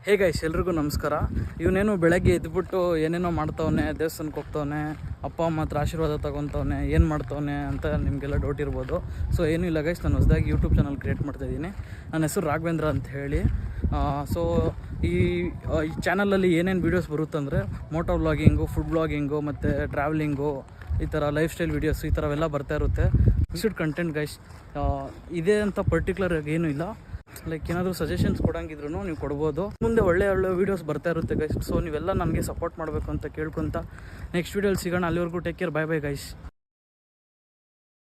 Hey guys, ಎಲ್ರಿಗೂ ನಮಸ್ಕಾರ. ಇವನೇನು ಬೆಳಗ್ಗೆ ಎದ್ಬಿಟ್ಟು ಏನೇನೋ ಮಾಡ್ತವನೆ, ದೇವಸ್ಥಾನಕ್ಕೆ ಹೋಗ್ತವನೆ, ಅಪ್ಪ ಅಮ್ಮ ಹತ್ರ ಆಶೀರ್ವಾದ ತೊಗೊತವನೆ, ಏನು ಮಾಡ್ತವನೆ ಅಂತ ನಿಮಗೆಲ್ಲ ಡೌಟ್ ಇರ್ಬೋದು. ಸೊ ಏನೂ ಇಲ್ಲ ಗೈಸ್, ನಾನು ಹೊಸದಾಗಿ ಯೂಟ್ಯೂಬ್ ಚಾನಲ್ ಕ್ರಿಯೇಟ್ ಮಾಡ್ತಾಯಿದ್ದೀನಿ. ನನ್ನ ಹೆಸರು ರಾಘವೇಂದ್ರ ಅಂತ ಹೇಳಿ. ಸೊ ಈ ಚಾನಲಲ್ಲಿ ಏನೇನು ವೀಡಿಯೋಸ್ ಬರುತ್ತಂದರೆ ಮೋಟೋ ವ್ಲಾಗಿಂಗು, ಫುಡ್ ವ್ಲಾಗಿಂಗು ಮತ್ತು ಟ್ರಾವೆಲಿಂಗು, ಈ ಥರ ಲೈಫ್ ಸ್ಟೈಲ್ ವೀಡಿಯೋಸು ಈ ಥರವೆಲ್ಲ ಬರ್ತಾ ಇರುತ್ತೆ. Mixed content guys. ಇದೇ ಅಂತ ಪರ್ಟಿಕ್ಯುಲರ್ ಆಗಿ ಏನೂ ಇಲ್ಲ. ಲೈಕ್ ಏನಾದರೂ ಸಜೆಷನ್ಸ್ ಕೊಡೋಂಗಿದ್ರು ನೀವು ಕೊಡ್ಬೋದು. ಮುಂದೆ ಒಳ್ಳೆ ವೀಡಿಯೋಸ್ ಬರ್ತಾ ಇರುತ್ತೆ ಗೈಸ್. ಸೊ ನೀವೆಲ್ಲ ನನಗೆ ಸಪೋರ್ಟ್ ಮಾಡಬೇಕು ಅಂತ ಕೇಳ್ಕೊತ ನೆಕ್ಸ್ಟ್ ವೀಡಿಯೋಲಿ ಸಿಗೋಣ. ಅಲ್ಲಿವರೆಗೂ take care, bye bye guys.